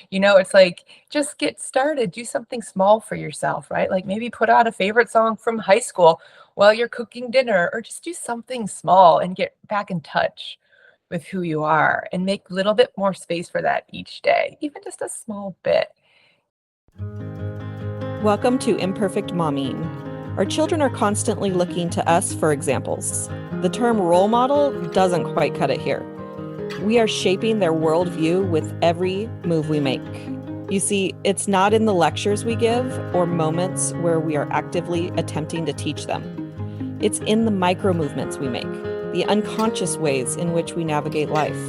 It's like, just get started, do something small for yourself, right? Like maybe put on a favorite song from high school while you're cooking dinner, or just do something small and get back in touch with who you are and make a little bit more space for that each day, even just a small bit. Welcome to Imperfect Momming. Our children are constantly looking to us for examples. The term role model doesn't quite cut it here. We are shaping their worldview with every move we make. You see, it's not in the lectures we give or moments where we are actively attempting to teach them. It's in the micro movements we make, the unconscious ways in which we navigate life.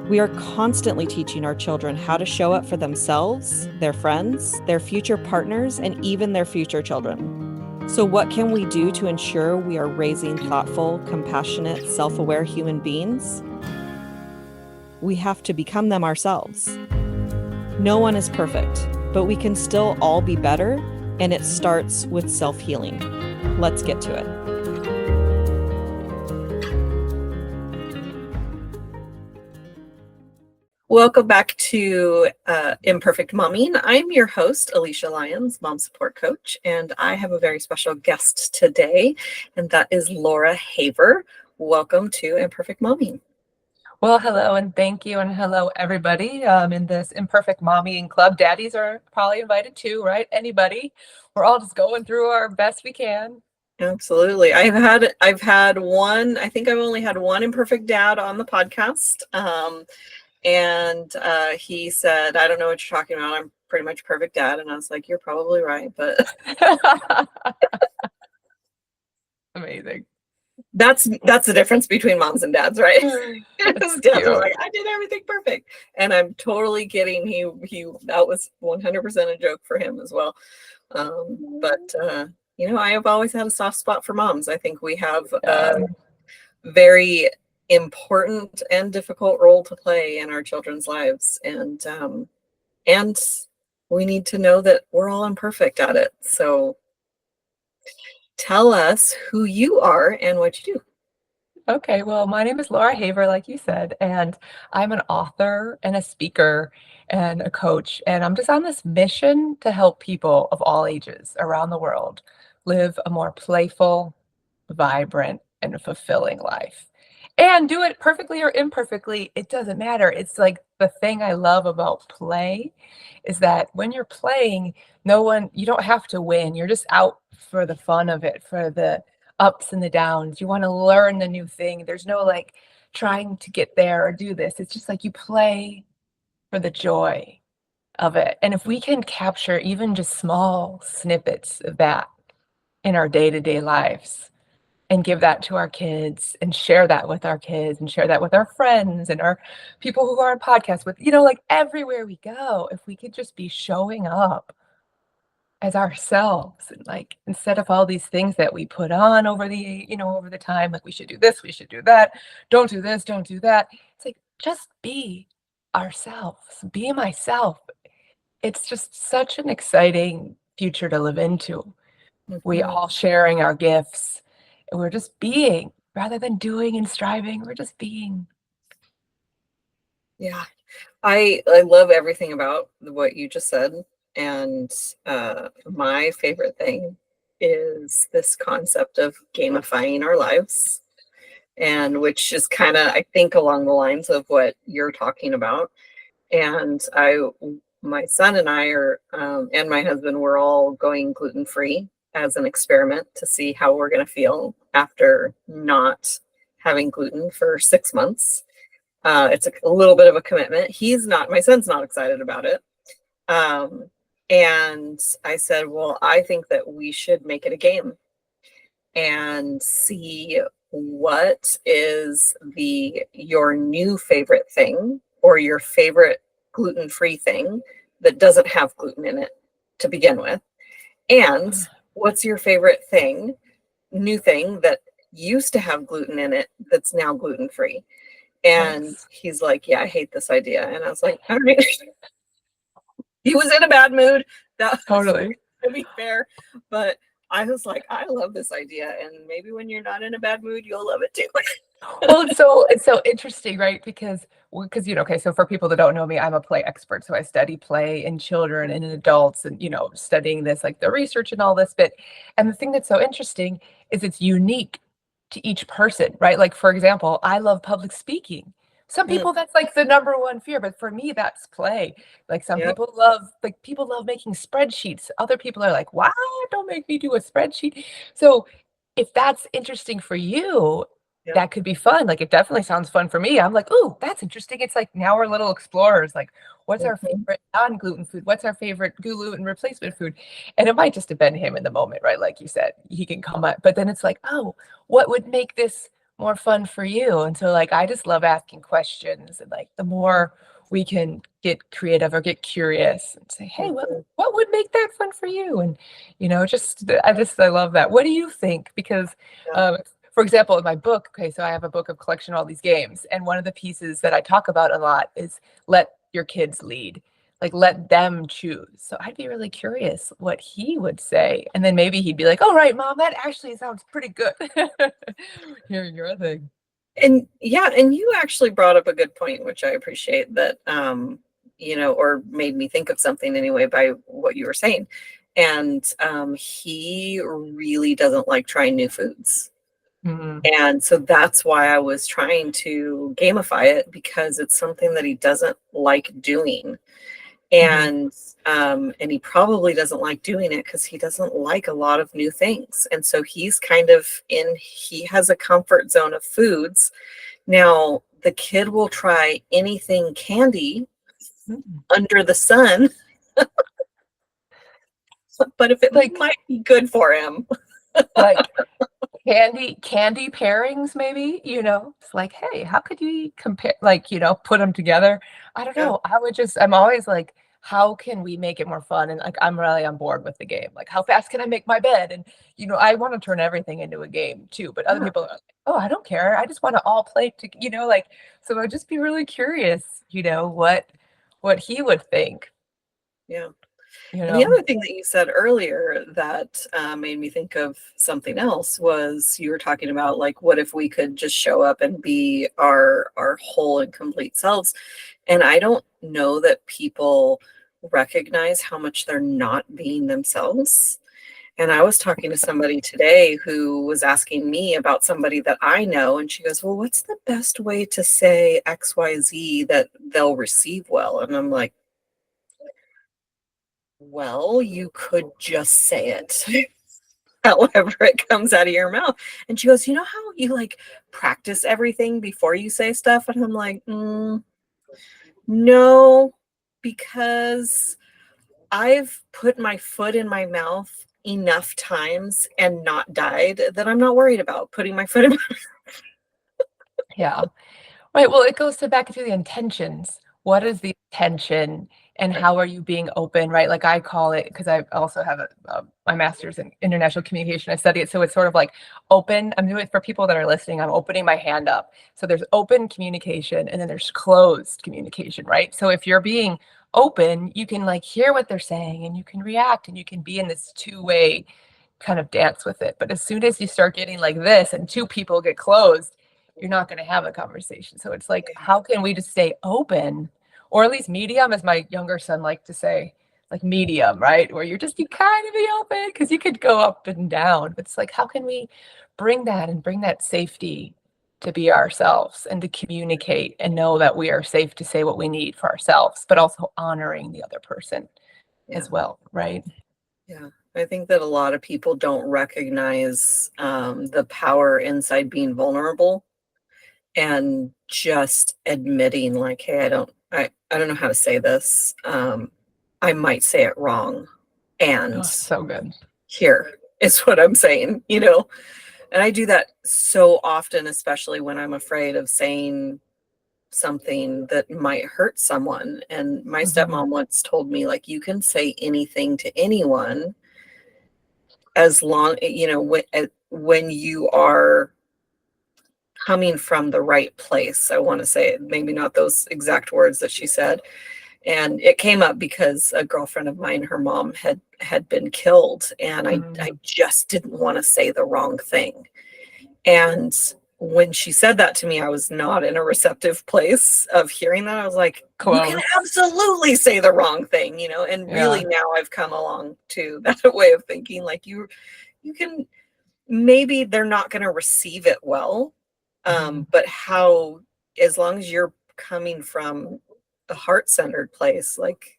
We are constantly teaching our children how to show up for themselves, their friends, their future partners, and even their future children. So what can we do to ensure we are raising thoughtful, compassionate, self-aware human beings? We have to become them ourselves. No one is perfect, but we can still all be better, and it starts with self-healing. Let's get to it. Welcome back to Imperfect Momming. I'm your host, Alicia Lyons, mom support coach, and I have a very special guest today, and that is Laura Haver. Welcome to Imperfect Momming. Well, hello and thank you, and hello everybody in this Imperfect Momming Club. Daddies are probably invited too, right? Anybody. We're all just going through our best we can. Absolutely. I've had one, I think I've only had one imperfect dad on the podcast. And he said, I don't know what you're talking about. I'm pretty much perfect dad. And I was like, you're probably right. But Amazing. That's the difference between moms and dads, right? That's dads are like, I did everything perfect. And I'm totally kidding. He that was 100% a joke for him as well. But I have always had a soft spot for moms. I think we have a very important and difficult role to play in our children's lives, and we need to know that we're all imperfect at it. So tell us who you are and what you do. Okay, well, my name is Laura Haver, like you said, and I'm an author and a speaker and a coach, and I'm just on this mission to help people of all ages around the world live a more playful, vibrant, and fulfilling life. And do it perfectly or imperfectly, it doesn't matter. It's like the thing I love about play is that when you're playing, you don't have to win. You're just out for the fun of it, for the ups and the downs. You want to learn the new thing. There's no like trying to get there or do this. It's just like you play for the joy of it. And if we can capture even just small snippets of that in our day-to-day lives and give that to our kids and share that with our kids and share that with our friends and our people who are on podcasts with, like everywhere we go, if we could just be showing up as ourselves, and like instead of all these things that we put on over the time, like we should do this, we should do that, don't do this, don't do that. It's like, just be ourselves, be myself. It's just such an exciting future to live into. We all sharing our gifts, and we're just being rather than doing and striving. We're just being. Yeah, I love everything about what you just said. And my favorite thing is this concept of gamifying our lives, and which is kind of, I think, along the lines of what you're talking about. And my son and I are, and my husband, we're all going gluten-free as an experiment to see how we're going to feel after not having gluten for 6 months. It's a little bit of a commitment. My son's not excited about it. And I said, well, I think that we should make it a game and see what is your new favorite thing or your favorite gluten-free thing that doesn't have gluten in it to begin with. And what's your favorite new thing that used to have gluten in it that's now gluten-free? And he's like, yeah, I hate this idea. And I was like, all right. He was in a bad mood. Totally. To be fair. But I was like, I love this idea. And maybe when you're not in a bad mood, you'll love it too. Well, it's so interesting, right? Because okay, so for people that don't know me, I'm a play expert. So I study play in children and in adults and studying this, like the research and all this bit. And the thing that's so interesting is it's unique to each person, right? Like for example, I love public speaking. Some Mm, people that's like the number one fear, but for me that's play. Like some yep, people love making spreadsheets. Other people are like, "Wow, don't make me do a spreadsheet." So if that's interesting for you, yep, that could be fun. Like, it definitely sounds fun for me. I'm like, "Ooh, that's interesting." It's like now we're little explorers. Like, what's our mhm, favorite non-gluten food? What's our favorite gluten replacement food? And it might just have been him in the moment, right? Like you said, he can come up, but then it's like, "Oh, what would make this more fun for you?" And so, like, I just love asking questions, and like the more we can get creative or get curious and say, "Hey, mhm, what would make that fun for you?" And I love that. What do you think? Because yeah, um, for example, in my book, okay, so I have a book of collection of all these games, and one of the pieces that I talk about a lot is let your kids lead, like let them choose. So I'd be really curious what he would say, and then maybe he'd be like, "Oh, right, mom, that actually sounds pretty good." Hearing your thing. and yeah, and you actually brought up a good point, which I appreciate that, or made me think of something anyway by what you were saying. And he really doesn't like trying new foods. Mhm, And so that's why I was trying to gamify it because it's something that he doesn't like doing. mhm. And he probably doesn't like doing it because he doesn't like a lot of new things. And so he's kind of he has a comfort zone of foods. Now, the kid will try anything candy Mm. under the sun, but if it Like might be good for him. like candy pairings maybe, it's like, hey, how could you compare, like, put them together? I don't Yeah, know, I'm always like, how can we make it more fun? And like, I'm really on board with the game, like, how fast can I make my bed? And I want to turn everything into a game too, but other yeah, people are like, oh, I don't care, I just want to all play to, like, so I'd just be really curious, what he would think, yeah. you And the know other thing that you said earlier that made me think of something else was you were talking about like, what if we could just show up and be our whole and complete selves? And I don't know that people recognize how much they're not being themselves. And I was talking to somebody today who was asking me about somebody that I know, and she goes, "Well, what's the best way to say XYZ that they'll receive well?" And I'm like, "Well, you could just say it." However it comes out of your mouth. And she goes, "You know how you like practice everything before you say stuff?" And I'm like, no, because I've put my foot in my mouth enough times and not died that I'm not worried about putting my foot in my yeah. Right, well, it goes to back to the intentions. What is the intention and Right. how are you being open, right? Like I call it, because I also have my master's in international communication. I study it. So it's sort of like open. I'm doing it for people that are listening. I'm opening my hand up. So there's open communication and then there's closed communication, right? So if you're being open, you can like hear what they're saying and you can react and you can be in this two-way kind of dance with it. But as soon as you start getting like this and two people get closed, you're not going to have a conversation. So it's like, how can we just stay open, or at least medium, as my younger son liked to say, like medium, right? Where you kind of be open because you could go up and down. But it's like, how can we bring that safety to be ourselves and to communicate and know that we are safe to say what we need for ourselves, but also honoring the other person Yeah. as well, right? Yeah. I think that a lot of people don't recognize the power inside being vulnerable and just admitting like, hey, I don't know how to say this. I might say it wrong. And Oh, so good. here is what I'm saying, And I do that so often, especially when I'm afraid of saying something that might hurt someone. And my Mhm. stepmom once told me, like, you can say anything to anyone as long, when you are coming from the right place. I want to say it, maybe not those exact words that she said. And it came up because a girlfriend of mine, her mom had been killed, and I Mm. just didn't want to say the wrong thing. And when she said that to me, I was not in a receptive place of hearing that. I was like, you can Close. absolutely say the wrong thing, and really Yeah. now I've come along to that way of thinking, like you can, maybe they're not going to receive it well. Mhm. But how, as long as you're coming from a heart-centered place, like,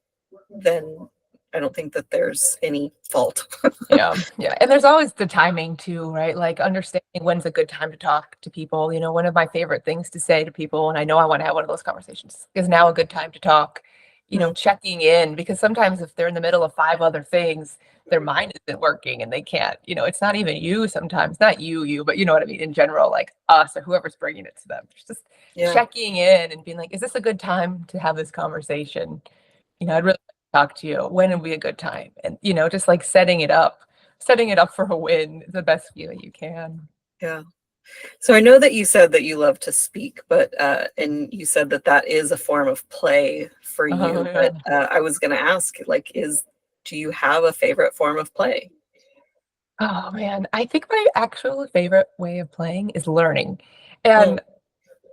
then I don't think that there's any fault. Yeah, yeah, and there's always the timing too, right? Like, understanding when's a good time to talk to people. One of my favorite things to say to people, and I know I wanna have one of those conversations, "Is now a good time to talk?" Mm, Checking in, because sometimes if they're in the middle of 5 other things, their mind isn't working and they can't, it's not even you sometimes, not you, but you know what I mean, in general, like us or whoever's bringing it to them. Just yeah, checking in and being like, "Is this a good time to have this conversation?" I'd really like to talk to you. When would be a good time? And, just like setting it up for a win is the best feeling you can. yeah. So I know that you said that you love to speak, but and you said that that is a form of play for Oh, you. But yeah. I was going to ask, like, do you have a favorite form of play? Oh, man. I think my actual favorite way of playing is learning. Mm, And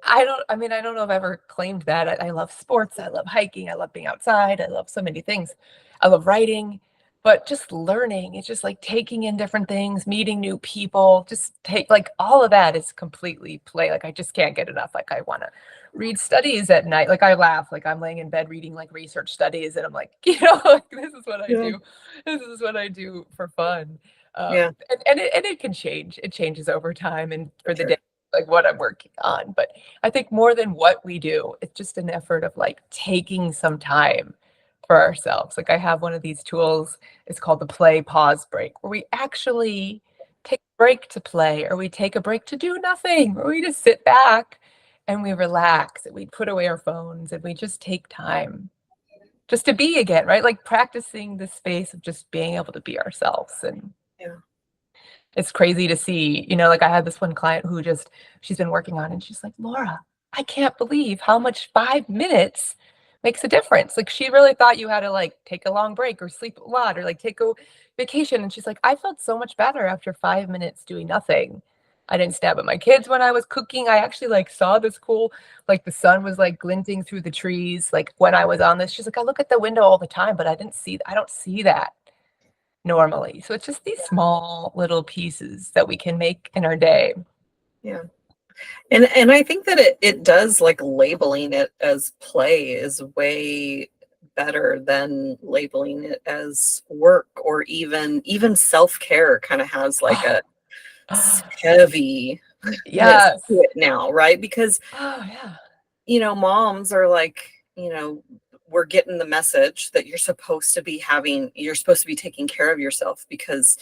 I don't know if I've ever claimed that. I love sports, I love hiking, I love being outside, I love so many things. I love writing, but just learning, it's just like taking in different things, meeting new people, just take like all of that is completely play. Like I just can't get enough. Like I want to read studies at night. Like I laugh, like I'm laying in bed reading like research studies, and I'm like, like this is what I yeah, do. This is what I do for fun. yeah, And it can change. It changes over time and for for the day, sure. like what I'm working on. But I think more than what we do, it's just an effort of like taking some time for ourselves. Like I have one of these tools, it's called the play pause break, where we actually take a break to play, or we take a break to do nothing, or we just sit back and we relax and we put away our phones and we just take time just to be again, right? Like practicing the space of just being able to be ourselves. And Yeah, it's crazy to see, like I had this one client who she's been working on, and she's like, Laura, I can't believe how much 5 minutes makes a difference. Like she really thought you had to like take a long break or sleep a lot or like take a vacation. And she's like, I felt so much better after 5 minutes doing nothing. I didn't stab at my kids when I was cooking. I actually like saw this cool, like the sun was like glinting through the trees. Like when I was on this, she's like, I look at the window all the time, but I don't see that normally. So it's just these small little pieces that we can make in our day. yeah. And I think that it does, like, labeling it as play is way better than labeling it as work, or even self-care kind of has like Oh, a heaviness to yes. it now, right? Because Oh, yeah. moms are like, we're getting the message that you're supposed to be taking care of yourself, because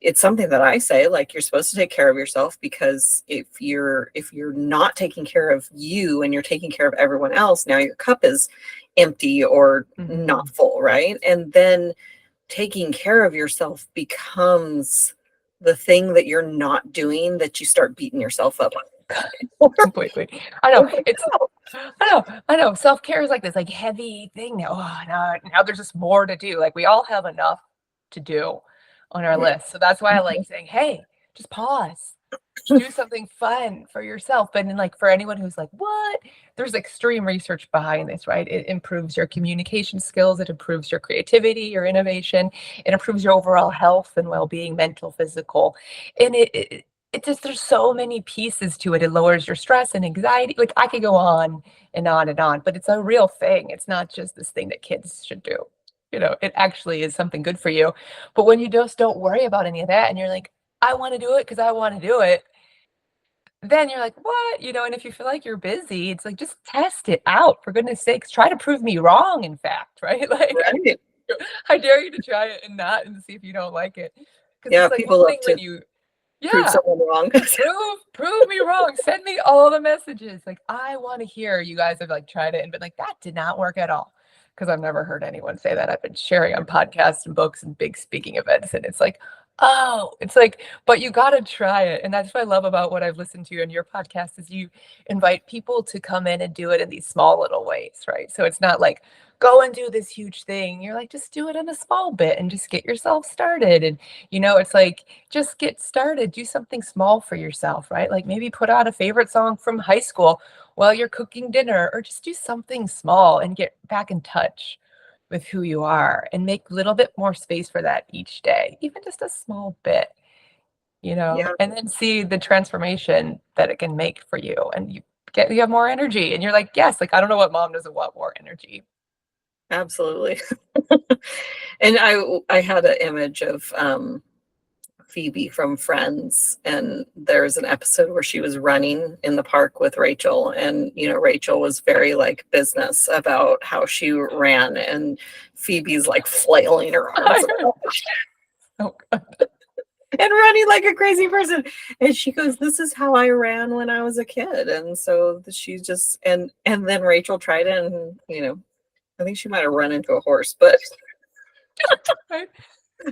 it's something that I say, like, you're supposed to take care of yourself, because if you're not taking care of you and you're taking care of everyone else, now your cup is empty or not Mhm. full, right? And then taking care of yourself becomes the thing that you're not doing, that you start beating yourself up for. Completely. I I know. was like, It's "Oh, I know. Self-care is like this like heavy thing now. Oh, now there's just more to do. Like we all have enough to do on our yeah, list. So that's why I mhm, like saying, "Hey, just pause. Do something fun for yourself." And then, like, for anyone who's like, "What?" There's extreme research behind this, right? It improves your communication skills, it improves your creativity, your innovation, it improves your overall health and well-being, mental, physical. And it just there's so many pieces to it. It lowers your stress and anxiety. Like I could go on and on and on, but it's a real thing. It's not just this thing that kids should do. It actually is something good for you. But when you just don't worry about any of that and you're like, I want to do it because I want to do it, then you're like, "What?" And if you feel like you're busy, it's like, just test it out, for goodness sakes. Try to prove me wrong, in fact, right? Like, right. I dare you to try it and see if you don't like it. Because Yeah, it's like people one love thing when to you prove yeah, someone wrong. prove me wrong. Send me all the messages. Like, I wanna hear you guys have, like, tried it and been like, "That did not work at all." Because 'Cause I've never heard anyone say that. I've been sharing on podcasts and books and big speaking events, and it's like, Oh, it's like, but you gotta try it, and that's what I love about what I've listened to in your podcast is you invite people to come in and do it in these small little ways, right? So it's not like, "Go and do this huge thing." You're like, "Just do it in a small bit and just get yourself started," and, it's like, just get started, do something small for yourself, right? Like, maybe put on a favorite song from high school while you're cooking dinner, or just do something small and get back in touch with who you are and make a little bit more space for that each day, even just a small bit, Yeah, and then see the transformation that it can make for you. And you have more energy and you're like, yes, like I don't know what mom doesn't want more energy. absolutely. And I had an image of Phoebe from Friends, and there's an episode where she was running in the park with Rachel, and Rachel was very like business about how she ran, and Phoebe's like flailing her arms Oh, God. and running like a crazy person. And she goes, "This is how I ran when I was a kid." And so she just and then Rachel tried it, and I think she might have run into a horse, but Right.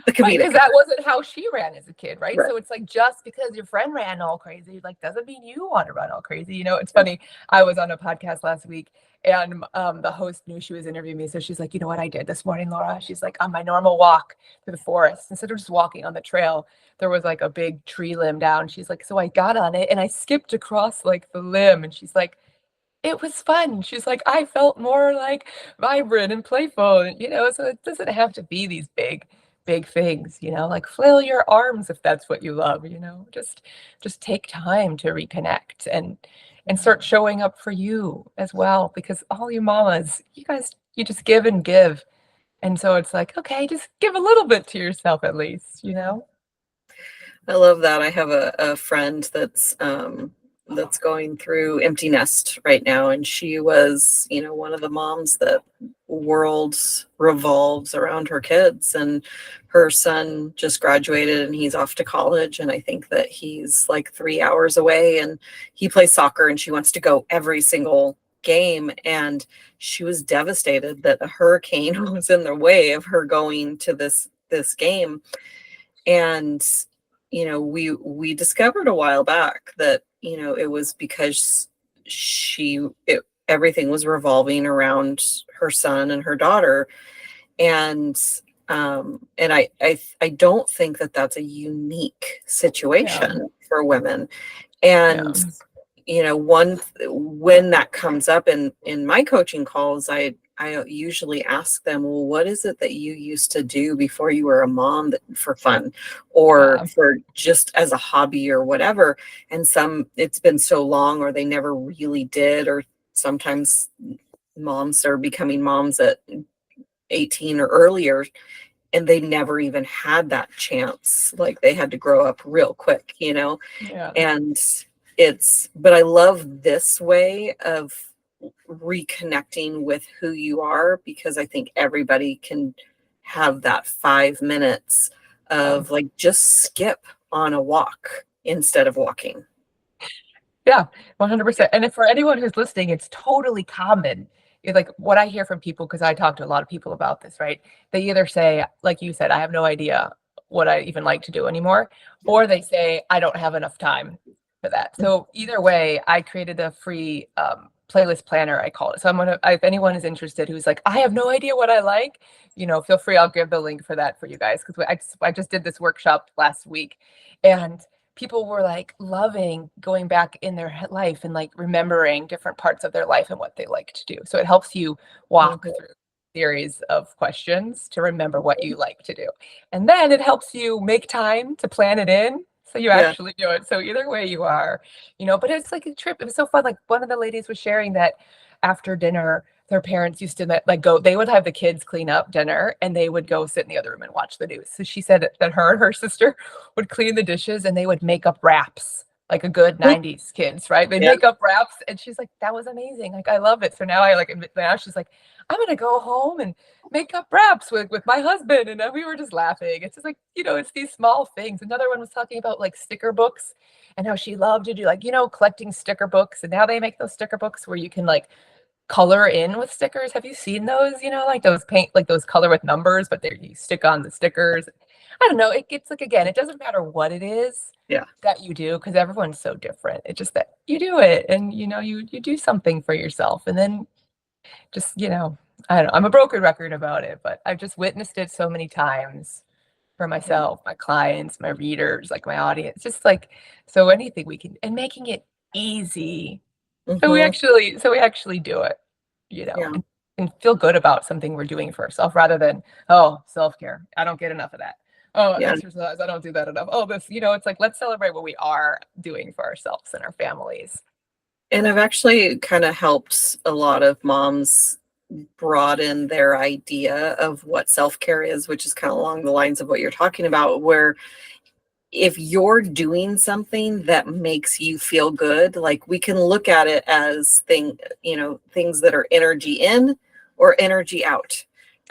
the Right, because comedic. that wasn't how she ran as a kid, right? Right. So it's like just because your friend ran all crazy, like doesn't mean you want to run all crazy. It's funny. I was on a podcast last week and the host knew she was interviewing me. So she's like, you know what I did this morning, Laura? She's like, on my normal walk through the forest, instead of just walking on the trail, there was like a big tree limb down. She's like, so I got on it and I skipped across like the limb. And she's like, it was fun. She's like, I felt more like vibrant and playful, so it doesn't have to be these big things, like flail your arms if that's what you love, just take time to reconnect and start showing up for you as well, because all you mamas, you guys, you just give and give. And so it's like, okay, just give a little bit to yourself at least. I love that. I have a friend that's going through empty nest right now, and she was, one of the moms that world revolves around her kids, and her son just graduated and he's off to college, and I think that he's like 3 hours away, and he plays soccer and she wants to go every single game, and she was devastated that a hurricane was in the way of her going to this game. And we discovered a while back that it was because everything was revolving around her son and her daughter. And I don't think that that's a unique Yeah. situation for women. Yeah. And one when that comes up in my coaching calls, I usually ask them, well, what is it that you used to do before you were a mom for fun or Yeah. for just as a hobby or whatever? And it's been so long, or they never really did, or sometimes moms are becoming moms at 18 or earlier, and they never even had that chance. Like they had to grow up real quick. Yeah. And but I love this way of reconnecting with who you are, because I think everybody can have that 5 minutes Yeah. of like just skip on a walk instead of walking. Yeah, 100%. And if for anyone who's listening, it's totally common. It's like what I hear from people, because I talk to a lot of people about this, right? They either say, like you said, I have no idea what I even like to do anymore, or they say, I don't have enough time for that. So either way, I created a free playlist planner, I call it. So if anyone is interested who's like, I have no idea what I like, feel free. I'll give the link for that for you guys, because I just did this workshop last week, and people were like loving going back in their life and like remembering different parts of their life and what they like to do. So it helps you walk Mhm. through a series of questions to remember what you like to do. And then it helps you make time to plan it in so you Yeah. actually do it. So either way you are, but it's like a trip. It was so fun. Like one of the ladies was sharing that after dinner, their parents used to like go, they would have the kids clean up dinner and they would go sit in the other room and watch the news. So she said that her and her sister would clean the dishes and they would make up raps like a good 90s kids, right? They'd Yeah. make up raps, and she's like, that was amazing. Like, I love it. So now she's like, I'm gonna go home and make up raps with my husband. And then we were just laughing. It's just like, it's these small things. Another one was talking about like sticker books and how she loved to do like, collecting sticker books. And now they make those sticker books where you can like color in with stickers. Have you seen those? Like those paint, like those color with numbers, but you stick on the stickers. I don't know, it gets like, again, it doesn't matter what it is Yeah. that you do because everyone's so different. It's just that you do it and, you do something for yourself and then just, I don't know, I'm a broken record about it, but I've just witnessed it so many times for myself, my clients, my readers, like my audience, just like, so anything we can, and making it easy. Hmm. So we actually do it, Yeah. and feel good about something we're doing for ourselves rather than, oh, self-care. I don't get enough of that. Oh, Yeah. exercise. I don't do that enough. Oh, this, it's like, let's celebrate what we are doing for ourselves and our families. And I've actually kind of helped a lot of moms broaden their idea of what self-care is, which is kind of along the lines of what you're talking about, where if you're doing something that makes you feel good, like we can look at it as things that are energy in or energy out,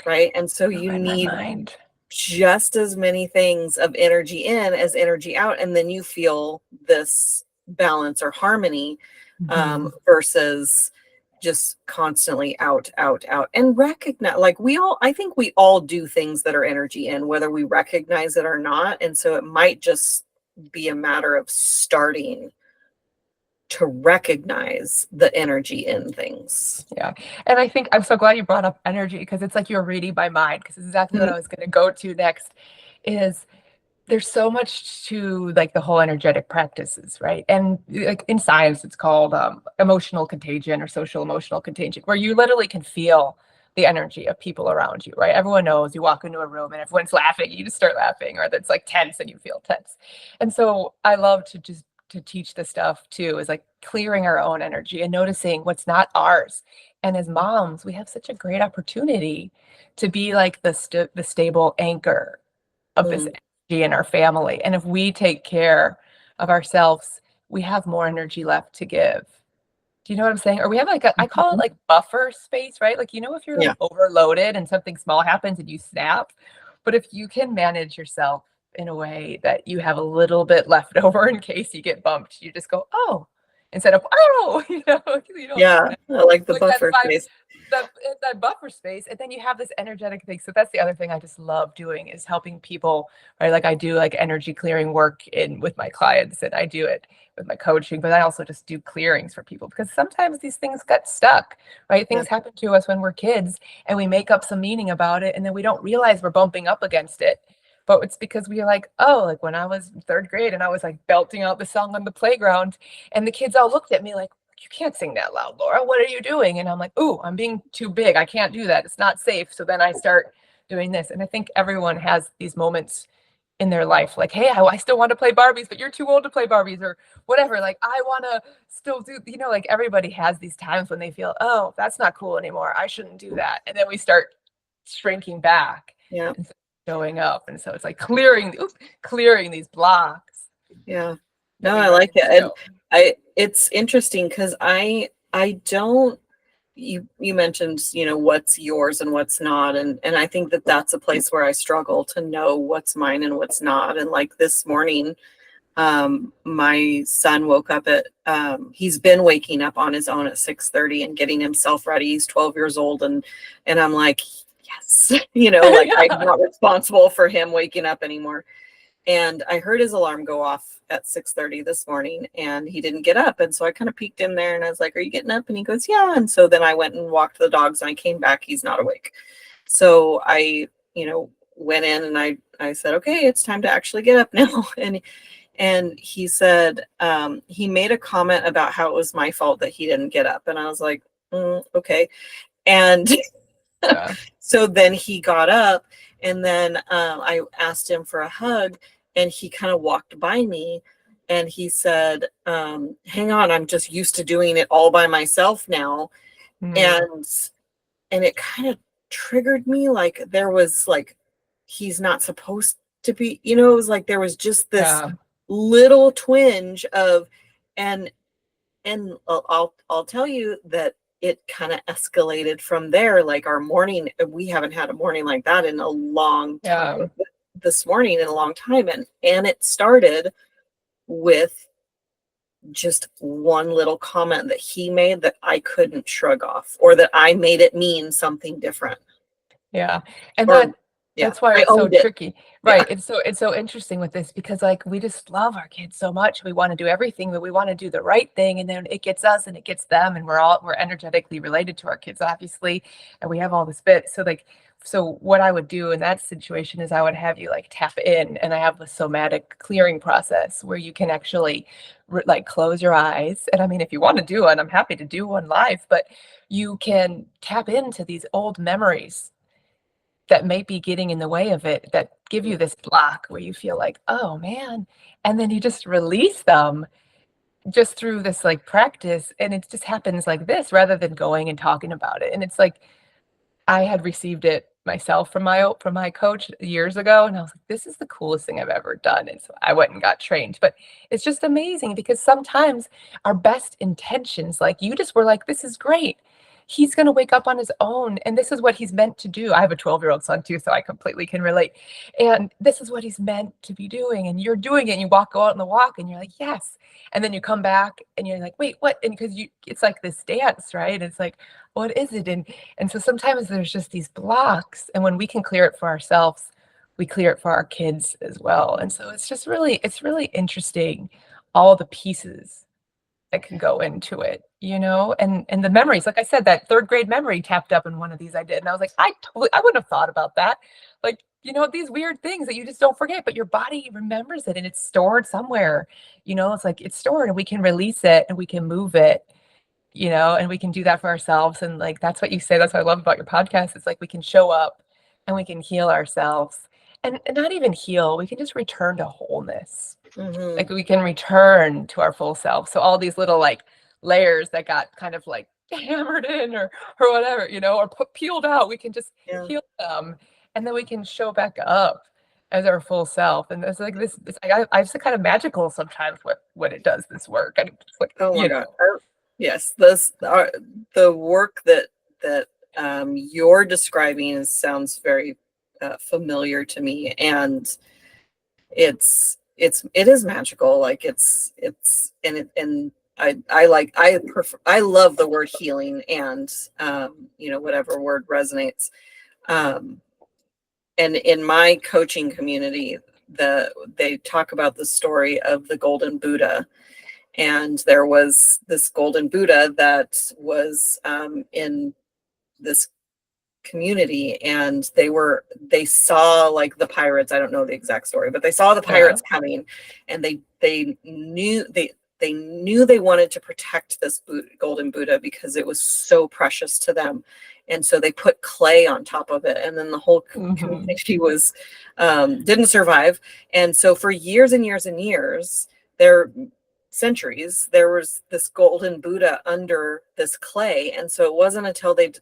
right? And so Oh, you in my need mind. just as many things of energy in as energy out, and then you feel this balance or harmony, Mhm. versus just constantly out, out, out. And recognize, like, I think we all do things that are energy in, whether we recognize it or not. And so it might just be a matter of starting to recognize the energy in things. Yeah. And I think I'm so glad you brought up energy because it's like you're reading my mind because it's exactly what Mhm. I was going to go to next is there's so much to like the whole energetic practices, right? And like in science, it's called emotional contagion or social emotional contagion, where you literally can feel the energy of people around you, right? Everyone knows you walk into a room and everyone's laughing, you just start laughing, or that's like tense and you feel tense. And so I love to teach this stuff too, is like clearing our own energy and noticing what's not ours. And as moms, we have such a great opportunity to be like the stable anchor of this Mm. energy in our family. And if we take care of ourselves, we have more energy left to give. Do you know what I'm saying? Or we have like I call it Mhm. like buffer space, right? Like, if you're like Yeah. overloaded and something small happens and you snap, but if you can manage yourself in a way that you have a little bit left over in case you get bumped, you just go, oh, instead of, oh, you don't Yeah. snap. I like the Like that buffer five space. that buffer space, and then you have this energetic thing. So that's the other thing I just love doing is helping people, right? Like I do like energy clearing work in with my clients, and I do it with my coaching, but I also just do clearings for people because sometimes these things get stuck, right? Yeah. Things happen to us when we're kids and we make up some meaning about it, and then we don't realize we're bumping up against it. But it's because we're like, oh, like when I was third grade and I was like belting out the song on the playground, and the kids all looked at me like, you can't sing that loud, Laura. What are you doing? And I'm like, ooh, I'm being too big. I can't do that. It's not safe. So then I start doing this. And I think everyone has these moments in their life like, hey, I still want to play Barbies, but you're too old to play Barbies or whatever. Like, I want to still do, like everybody has these times when they feel, oh, that's not cool anymore. I shouldn't do that. And then we start shrinking back Yeah. and showing up. And so it's like clearing these blocks Yeah. that No, we I run like it. And into. it's interesting because I don't, you mentioned, what's yours and what's not. And I think that that's a place where I struggle to know what's mine and what's not. And like this morning, my son woke up he's been waking up on his own at 6:30 and getting himself ready. He's 12 years old. And I'm like, yes, like I'm Yeah. not responsible for him waking up anymore. And I heard his alarm go off at 6:30 this morning and he didn't get up. And so I kind of peeked in there and I was like, are you getting up? And he goes, yeah. And so then I went and walked the dogs and I came back. He's not awake. So I, went in and I said, okay, it's time to actually get up now. And he said, he made a comment about how it was my fault that he didn't get up. And I was like, okay. And Yeah. so then he got up and then I asked him for a hug and he kind of walked by me and he said, hang on, I'm just used to doing it all by myself now. Mm, And it kind of triggered me, like there was like he's not supposed to be, it was like there was just this yeah. little twinge of and I'll tell you that it kind of escalated from there. Like our morning, we haven't had a morning like that in a long time. Yeah. This morning in a long time, and it started with just one little comment that he made that I couldn't shrug off, or that I made it mean something different. Yeah. And Or that Yeah. That's why I it's so owned it. tricky. Yeah. Right. It's so interesting with this because like we just love our kids so much. We want to do everything, but we want to do the right thing. And then it gets us and it gets them. And we're energetically related to our kids, obviously. And we have all this bit. So what I would do in that situation is I would have you like tap in and I have the somatic clearing process where you can actually like close your eyes. And I mean, if you want to do one, I'm happy to do one live, but you can tap into these old memories that may be getting in the way of it that give you this block where you feel like, oh man. And then you just release them just through this like practice. And it just happens like this rather than going and talking about it. And it's like I had received it myself from my coach years ago. And I was like, this is the coolest thing I've ever done. And so I went and got trained. But it's just amazing because sometimes our best intentions, like you just were like, this is great. He's going to wake up on his own. And this is what he's meant to do. I have a 12-year-old son too, so I completely can relate. And this is what he's meant to be doing. And you're doing it. And you go out on the walk and you're like, yes. And then you come back and you're like, wait, what? And because it's like this dance, right? It's like, what is it? And so sometimes there's just these blocks. And when we can clear it for ourselves, we clear it for our kids as well. And so it's really interesting, all the pieces that can go into it, and the memories. Like I said, that third grade memory tapped up in one of these I did. And I was like, I wouldn't have thought about that. Like, these weird things that you just don't forget, but your body remembers it and it's stored somewhere. It's like it's stored and we can release it and we can move it, and we can do that for ourselves. And like, that's what you say. That's what I love about your podcast. It's like we can show up and we can heal ourselves and not even heal. We can just return to wholeness. Like we can return to our full self. So all these little like layers that got kind of like hammered in or whatever, or peeled out, we can just Yeah. heal them and then we can show back up as our full self. And it's like this, I just kind of magical sometimes when it does this work. And it's like, Oh my God. Yes, this the work that you're describing sounds very familiar to me, and it is magical. Like and I love the word healing, and whatever word resonates. And in my coaching community, they talk about the story of the Golden Buddha. And there was this golden Buddha that was in this community, and they saw like the pirates. I don't know the exact story, but they saw the Yeah. pirates coming, and they knew they wanted to protect this golden Buddha because it was so precious to them. And so they put clay on top of it, and then the whole community was didn't survive. And so for years and years and years, centuries, there was this golden Buddha under this clay. And so it wasn't until they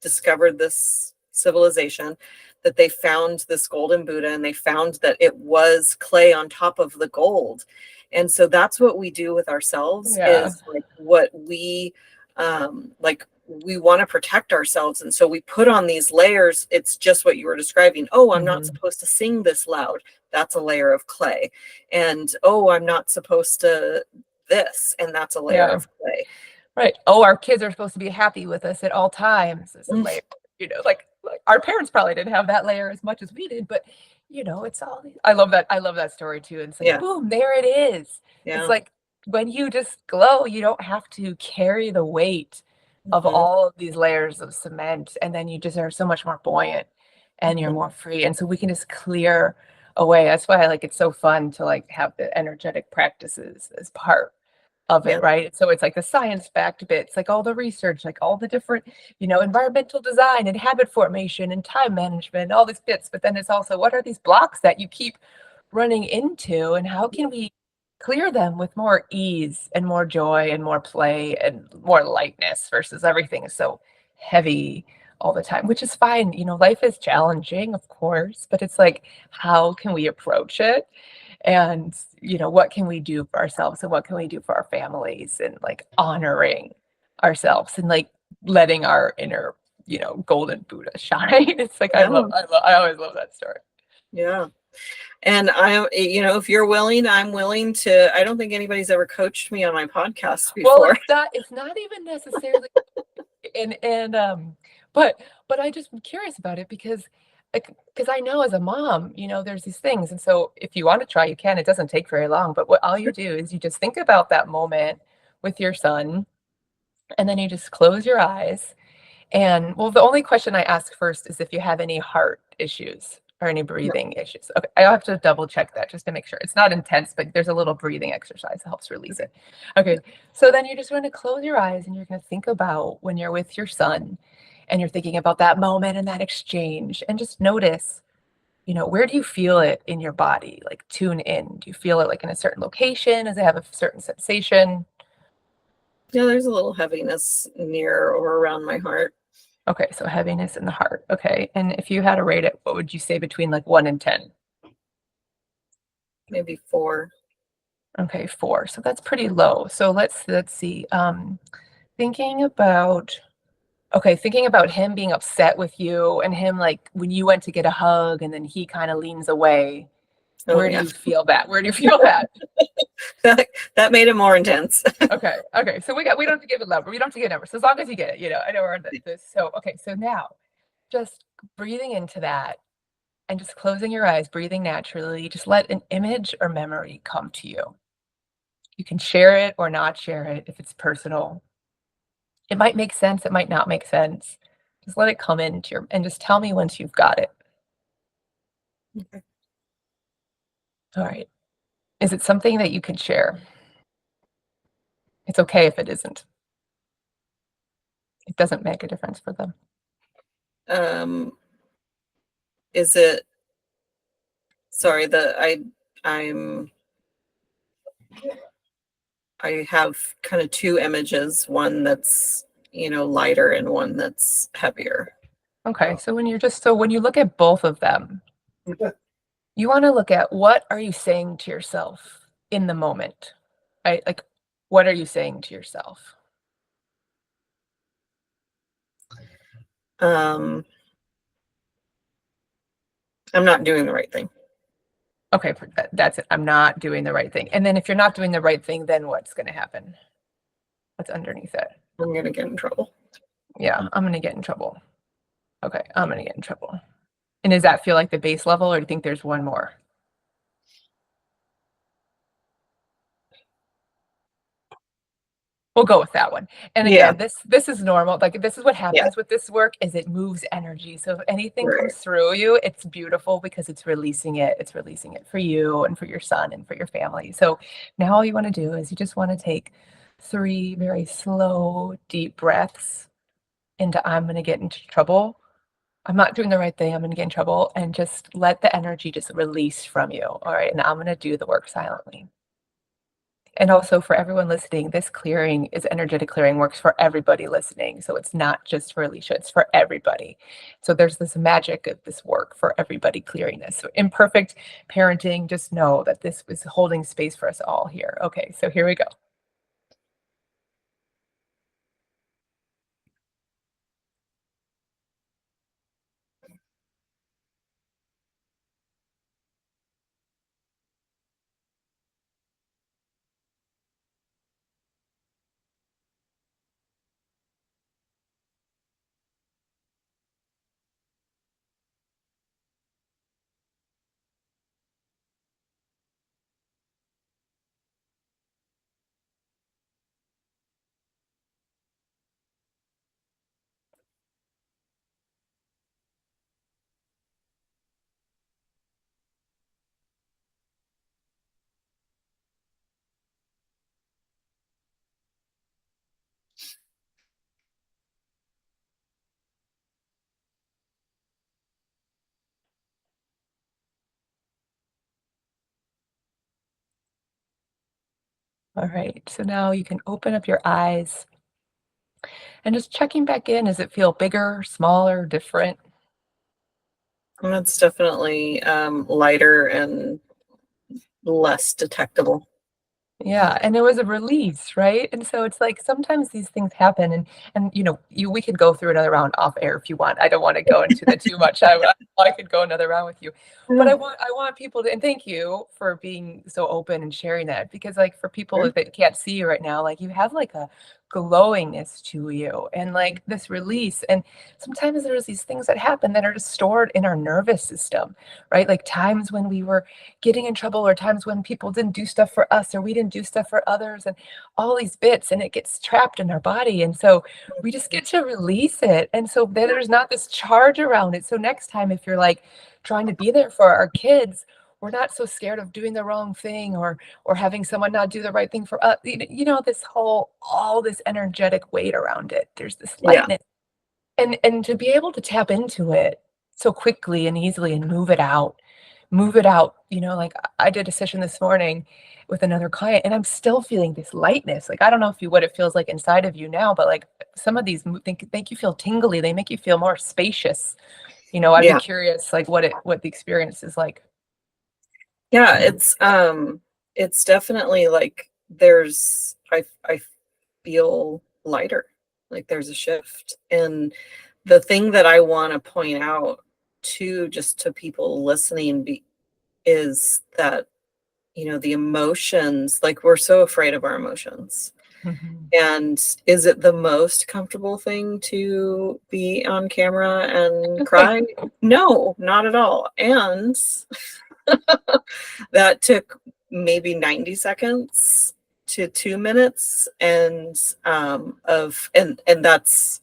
discovered this civilization that they found this golden Buddha, and they found that it was clay on top of the gold. And so that's what we do with ourselves, Yeah. is like what we we want to protect ourselves. And so we put on these layers. It's just what you were describing. Oh, I'm not supposed to sing this loud. That's a layer of clay. And oh, I'm not supposed to this, and that's a layer of clay. Right. Oh, our kids are supposed to be happy with us at all times. Is a layer, like our parents probably didn't have that layer as much as we did, but it's all. I love that. I love that story too. And it's like, boom, there it is. Yeah. It's like when you just glow, you don't have to carry the weight of all of these layers of cement, and then you just are so much more buoyant, and you're more free. And so we can just clear away. That's why it's so fun to like have the energetic practices as part of it, right? So it's like the science-backed bits, like all the research, like all the different, environmental design and habit formation and time management, all these bits. But then it's also, what are these blocks that you keep running into, and how can we clear them with more ease and more joy and more play and more lightness versus everything is so heavy all the time, which is fine. Life is challenging, of course, but it's like, how can we approach it? And what can we do for ourselves and what can we do for our families, and like honoring ourselves and like letting our inner golden Buddha shine. It's like I always love that story. Yeah. And if you're willing, I'm willing to. I don't think anybody's ever coached me on my podcast before. Well, it's not even necessarily but I just am curious about it because like, because I know as a mom, there's these things. And so if you want to try, you can. It doesn't take very long. But what all you do is you just think about that moment with your son, and then you just close your eyes. And well, the only question I ask first is if you have any heart issues or any No. breathing issues. Okay, I'll have to double check that just to make sure. It's not intense, but there's a little breathing exercise that helps release it. Okay, so then you're just going to close your eyes and you're going to think about when you're with your son and you're thinking about that moment and that exchange and just notice, where do you feel it in your body? Like tune in. Do you feel it like in a certain location? Does it have a certain sensation? Yeah, there's a little heaviness near or around my heart. Okay, so heaviness in the heart. Okay, and if you had to rate it, what would you say between like 1 and 10? Maybe 4. Okay, 4. So that's pretty low. So let's see. Thinking about thinking about him being upset with you and him like when you went to get a hug and then he kind of leans away. Oh Where do yeah. you feel that? Where do you feel that? That made it more intense. Okay, okay. So we don't have to give it number. We don't have to get numbers. So as long as you get it, I know we're on this. So okay, so now just breathing into that and just closing your eyes, breathing naturally, just let an image or memory come to you. You can share it or not share it if it's personal. It might make sense, it might not make sense. Just let it come into your and just tell me once you've got it. Okay. All right. Is it something that you can share? It's okay if it isn't. It doesn't make a difference for them. Um, is it sorry, I'm I have kind of two images, one that's, lighter and one that's heavier. Okay, so when you look at both of them, you want to look at what are you saying to yourself in the moment, right? Like, what are you saying to yourself? Um, I'm not doing the right thing. Okay, that's it. I'm not doing the right thing. And then if you're not doing the right thing, then what's going to happen? What's underneath it? I'm gonna get in trouble. Yeah, I'm going to get in trouble. Okay, I'm going to get in trouble. And does that feel like the base level, or do you think there's one more? We'll go with that one. And Yeah. again, this is normal. Like this is what Yeah. happens with this work is it moves energy. So if anything Right. comes through you, it's beautiful because it's releasing it. It's releasing it for you and for your son and for your family. So now all you want to do is you just want to take 3 very slow, deep breaths into I'm going to get into trouble. I'm not doing the right thing. I'm going to get in trouble and just let the energy just release from you. All right. And I'm going to do the work silently. And also for everyone listening, this clearing is energetic clearing, works for everybody listening. So it's not just for Alicia, it's for everybody. So there's this magic of this work for everybody clearing this. So imperfect parenting, just know that this was holding space for us all here. Okay, so here we go. All right, so now you can open up your eyes and just checking back in. Does it feel bigger, smaller, different? And that's definitely lighter and less detectable. Yeah, and it was a release, right? And so it's like sometimes these things happen and we could go through another round off air if you want. I don't want to go into that too much. I could go another round with you. But Yeah. I want people to and thank you for being so open and sharing that because like for people Sure. that can't see you right now, like you have like a glowingness to you and like this release. And sometimes there's these things that happen that are just stored in our nervous system, right? Like times when we were getting in trouble, or times when people didn't do stuff for us or we didn't do stuff for others, and all these bits, and it gets trapped in our body. And so we just get to release it. And so then there's not this charge around it. So next time, if you're like trying to be there for our kids, we're not so scared of doing the wrong thing, or having someone not do the right thing for us. This whole, all this energetic weight around it. There's this Yeah. lightness. And to be able to tap into it so quickly and easily and move it out, like I did a session this morning with another client, and I'm still feeling this lightness. Like, I don't know what it feels like inside of you now, but like some of these make you feel tingly. They make you feel more spacious. I'd be Yeah. curious, like what the experience is like. Yeah, it's definitely like I feel lighter, like there's a shift. And the thing that I want to point out to just to people listening is that, the emotions, like we're so afraid of our emotions. Mhm. And is it the most comfortable thing to be on camera and cry? No, not at all. And that took maybe 90 seconds to 2 minutes. And and that's,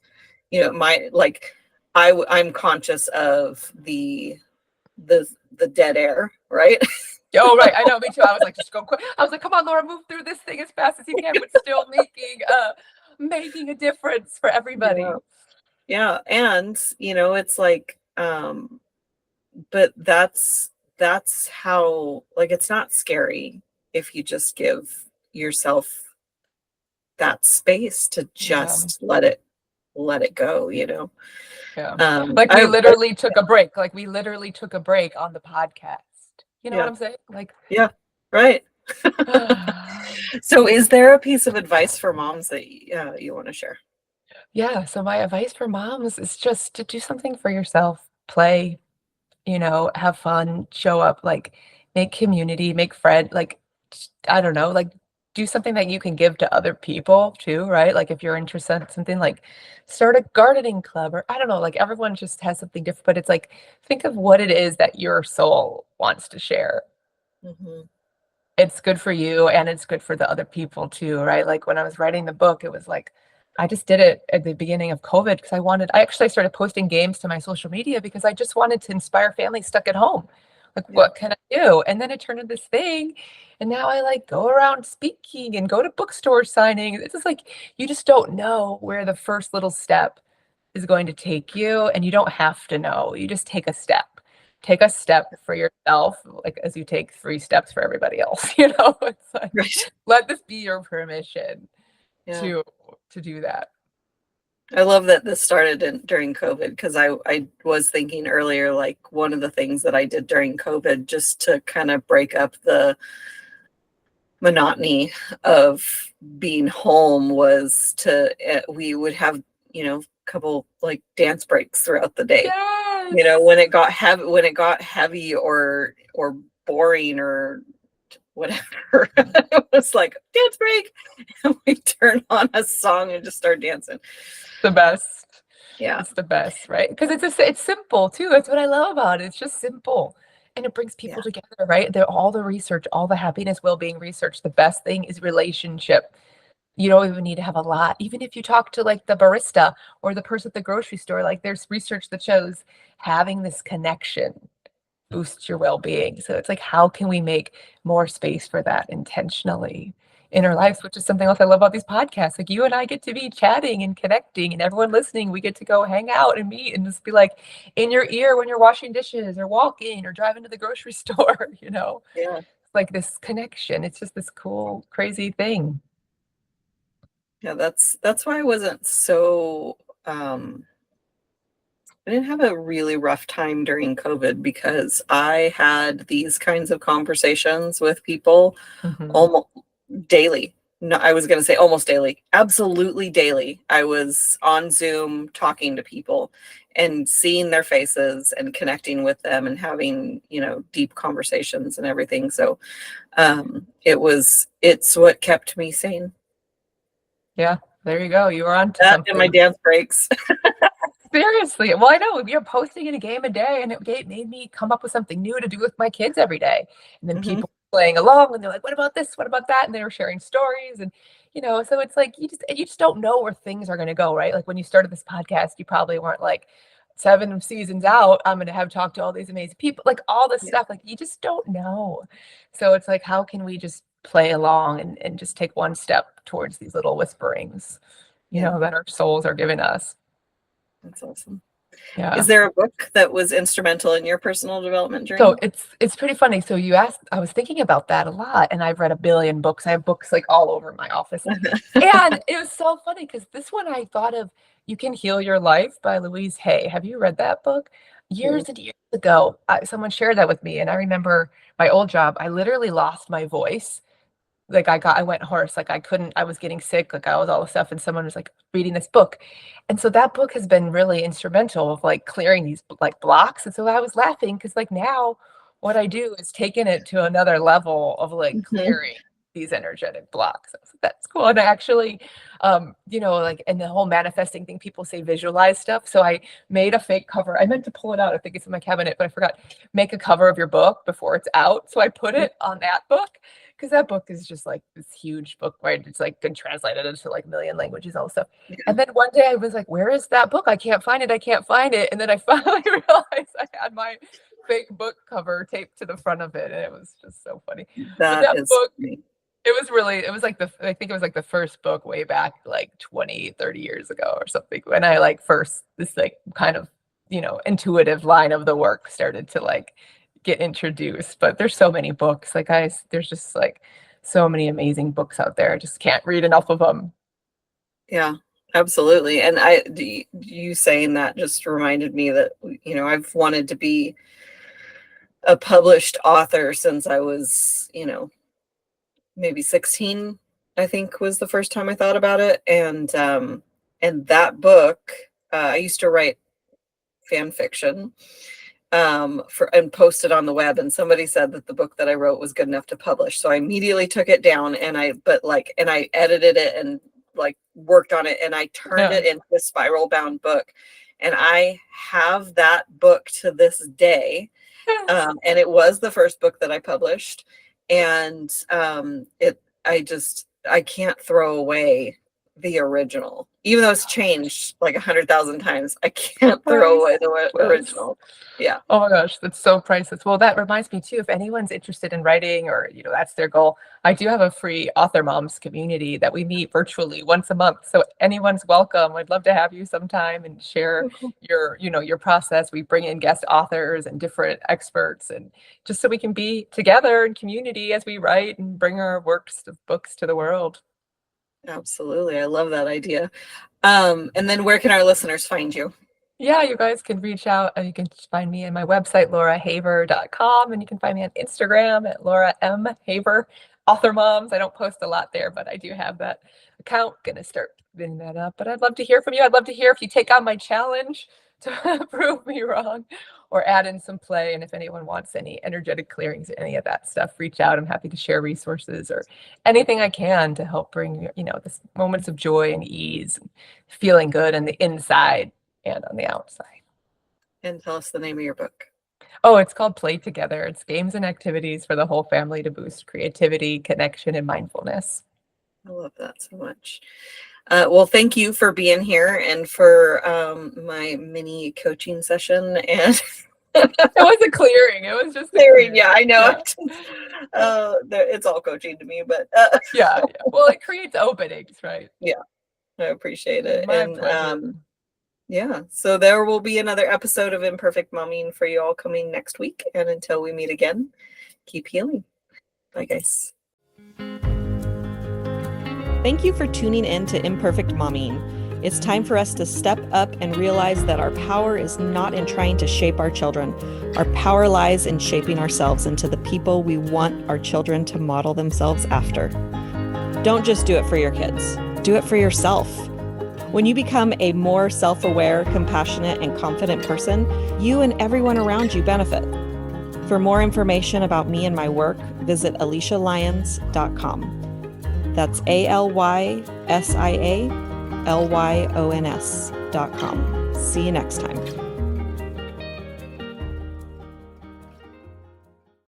my, like, I'm conscious of the dead air, right? Oh, right. I know, me too. I was like, just go quick. I was like, come on, Laura, move through this thing as fast as you can, but still making a difference for everybody. Yeah. Yeah. And, it's like, but that's how, like, it's not scary if you just give yourself that space to Yeah. just let it go. Yeah. Like I we took a break on the podcast. You know what Yeah. I'm saying? Like, Yeah, right. So is there a piece of advice for moms that you want to share? yeah. So my advice for moms is just to do something for yourself, play, have fun, show up, like make community, make friend, like, I don't know, like do something that you can give to other people too, right? Like if you're interested in something, like start a gardening club, or I don't know, like everyone just has something different, but it's like, think of what it is that your soul wants to share. Mhm. It's good for you and it's good for the other people too, right? Like when I was writing the book, it was like I just did it at the beginning of COVID because I actually started posting games to my social media because I just wanted to inspire families stuck at home. Like, Yeah. what can I do? And then it turned into this thing. And now I like go around speaking and go to bookstore signings. It's just like you just don't know where the first little step is going to take you, and you don't have to know. You just take a step. Take a step for yourself, like as you take 3 steps for everybody else. It's like, Right. let this be your permission Yeah. to do that. I love that this started during COVID, because I was thinking earlier, like one of the things that I did during COVID just to kind of break up the monotony of being home was we would have, a couple like dance breaks throughout the day. Yes. When it got heavy or boring or whatever, it was like dance break, and we turn on a song and just start dancing. The best. Yeah. It's the best, right? Because it's simple too. That's what I love about it. It's just simple. And it brings Yeah. people together, right? All the research, all the happiness, well-being research, the best thing is relationship. You don't even need to have a lot. Even if you talk to like the barista or the person at the grocery store, like there's research that shows having this connection boosts your well-being. So it's like, how can we make more space for that intentionally in our lives, which is something else I love about these podcasts. Like you and I get to be chatting and connecting, and everyone listening, we get to go hang out and meet and just be like in your ear when you're washing dishes or walking or driving to the grocery store. Yeah. It's like this connection. It's just this cool, crazy thing. Yeah, that's why I wasn't so I didn't have a really rough time during COVID, because I had these kinds of conversations with people Mhm. almost daily. No, I was going to say almost daily. Absolutely daily. I was on Zoom talking to people and seeing their faces and connecting with them and having, deep conversations and everything. So it's what kept me sane. Yeah. There you go. You were on to That and my something. dance breaks. Seriously. Well, I know we were posting in a game a day, and made me come up with something new to do with my kids every day. And then Mhm. people playing along, and they're like, "What about this? What about that?" And they were sharing stories, and so it's like you just don't know where things are going to go, right? Like when you started this podcast, you probably weren't like 7 seasons out. I'm going to have talked to all these amazing people, like all this Yeah. stuff. Like you just don't know. So it's like, how can we just play along and just take one step towards these little whisperings, Yeah. that our souls are giving us. That's awesome. Yeah. Is there a book that was instrumental in your personal development So journey? it's pretty funny. So you asked, I was thinking about that a lot, and I've read a billion books. I have books like all over my office. And it was so funny because this one I thought of You Can Heal Your Life by Louise Hay. Have you read that book? Mm. Years and years ago, someone shared that with me, and I remember my old job, I literally lost my voice. Like I went hoarse, like I was getting sick, like I was all this stuff, and someone was like reading this book. And so that book has been really instrumental of like clearing these like blocks. And so I was laughing because like now what I do is taking it to another level of like Mhm. clearing these energetic blocks. So that's cool. And I actually, like in the whole manifesting thing, people say visualize stuff. So I made a fake cover. I meant to pull it out. I think it's in my cabinet, but I forgot. Make a cover of your book before it's out. So I put it on that book because that book is just like this huge book, right? It's like been translated into like a million languages and all this stuff. Yeah. And then one day I was like, where is that book? I can't find it. I can't find it. And then I finally realized I had my fake book cover taped to the front of it. And it was just so funny. But That that is book, funny. it was like I think it was like the first book way back like 20, 30 years ago or something. When I like first, this like kind of, intuitive line of the work started to like get introduced. But there's so many books. Like there's just like so many amazing books out there. I just can't read enough of them. Yeah, absolutely. And you saying that just reminded me that, I've wanted to be a published author since I was, maybe 16, I think was the first time I thought about it. And that book, I used to write fan fiction and post it on the web, and somebody said that the book that I wrote was good enough to publish. So I immediately took it down, and I edited it and like worked on it, and I turned Yeah. it into a spiral bound book. And I have that book to this day. And it was the first book that I published. And I can't throw away the original, even though it's changed like 100,000 times. I can't throw away the Priceless. original. Yeah. Oh my gosh, that's so priceless. Well, that reminds me too, if anyone's interested in writing or, that's their goal, I do have a free Author Moms community that we meet virtually once a month. So anyone's welcome. I'd love to have you sometime and share Oh, cool. your process. We bring in guest authors and different experts, and just so we can be together in community as we write and bring our books to the world. Absolutely. I love that idea. And then where can our listeners find you? Yeah, you guys can reach out. You can find me on my website, laurahaver.com, and you can find me on Instagram at Laura M. Haver. Author Moms. I don't post a lot there, but I do have that account. Gonna start spinning that up. But I'd love to hear from you. I'd love to hear if you take on my challenge to prove me wrong or add in some play. And if anyone wants any energetic clearings or any of that stuff, reach out. I'm happy to share resources or anything I can to help bring, this moments of joy and ease, and feeling good on the inside and on the outside. And tell us the name of your book. Oh, it's called Play Together. It's games and activities for the whole family to boost creativity, connection, and mindfulness. I love that so much. Well, thank you for being here and for my mini coaching session. And it wasn't clearing. It was just clearing. Yeah, I know. Yeah. It's all coaching to me, but yeah. Well, it creates openings, right? Yeah, I appreciate it. My And pleasure. yeah, so there will be another episode of Imperfect Momming for you all coming next week. And until we meet again, keep healing. Bye, guys. Thank you for tuning in to Imperfect Momming. It's time for us to step up and realize that our power is not in trying to shape our children. Our power lies in shaping ourselves into the people we want our children to model themselves after. Don't just do it for your kids. Do it for yourself. When you become a more self-aware, compassionate, and confident person, you and everyone around you benefit. For more information about me and my work, visit alicialyons.com. That's ALYSIA lyons.com. See you next time.